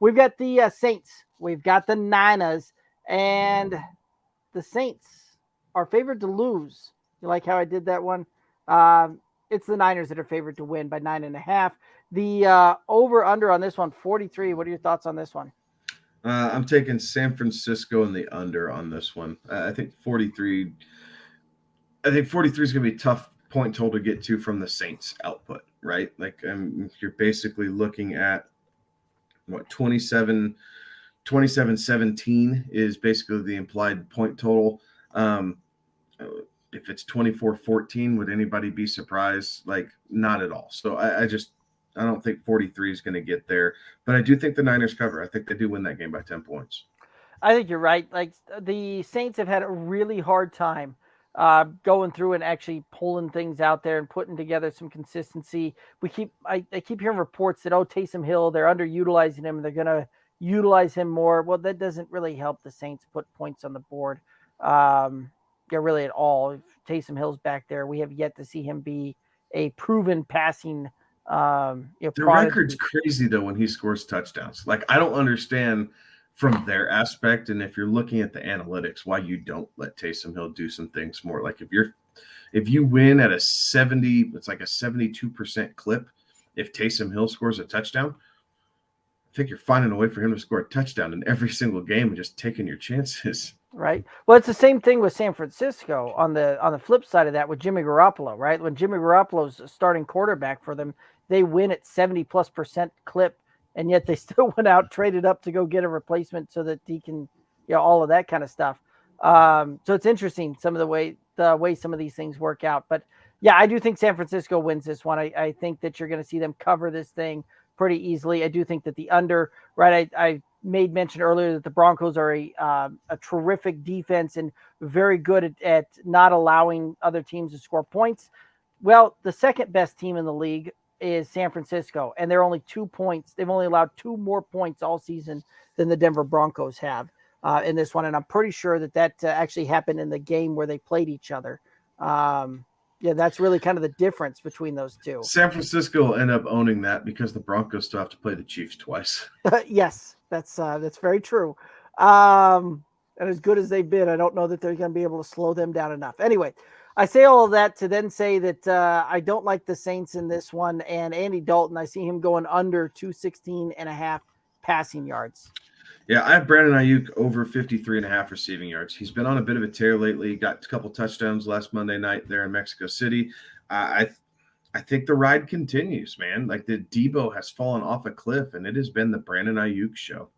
We've got the Saints. We've got the Niners. And the Saints are favored to lose. You like how I did that one? It's the Niners that are favored to win by 9.5. The over-under on this one, 43. What are your thoughts on this one? I'm taking San Francisco and the under on this one. I think 43. I think 43 is going to be a tough point total to get to from the Saints output, right? Like you're basically looking at what 27-17 is basically the implied point total. Um, if it's 24-14, would anybody be surprised? Like, not at all. So I don't think 43 is going to get there, but I do think the Niners cover. I think they do win that game by 10 points. I think you're right. Like the Saints have had a really hard time going through and actually pulling things out there and putting together some consistency. I keep hearing reports that Taysom Hill, they're underutilizing him. They're going to utilize him more. Well, that doesn't really help the Saints put points on the board. Yeah, really at all. If Taysom Hill's back there, we have yet to see him be a proven passing The record's prodigy. crazy though when he scores touchdowns. Like I don't understand from their aspect, and if you're looking at the analytics, why you don't let Taysom Hill do some things more. Like if you win at a 70, it's like a 72% clip. If Taysom Hill scores a touchdown, I think you're finding a way for him to score a touchdown in every single game and just taking your chances. Right. Well, it's the same thing with San Francisco on the flip side of that with Jimmy Garoppolo, right? When Jimmy Garoppolo's a starting quarterback for them, they win at 70+% clip, and yet they still went out, traded up to go get a replacement so that he can, all of that kind of stuff. So it's interesting some of the way some of these things work out. But yeah, I do think San Francisco wins this one. I think that you're going to see them cover this thing pretty easily. I do think that the under, right? I made mention earlier that the Broncos are a terrific defense and very good at not allowing other teams to score points. Well, the second best team in the league is San Francisco, and they're only 2 points. They've only allowed two more points all season than the Denver Broncos have in this one, and I'm pretty sure that actually happened in the game where they played each other. Yeah, that's really kind of the difference between those two. San Francisco will end up owning that because the Broncos still have to play the Chiefs twice. Yes, that's very true. Um, and as good as they've been, I don't know that they're going to be able to slow them down enough. Anyway, I say all of that to then say that I don't like the Saints in this one. And Andy Dalton, I see him going under 216.5 passing yards. Yeah, I have Brandon Ayuk over 53.5 receiving yards. He's been on a bit of a tear lately. Got a couple touchdowns last Monday night there in Mexico City. I think the ride continues, man. Like the Debo has fallen off a cliff, and it has been the Brandon Ayuk show.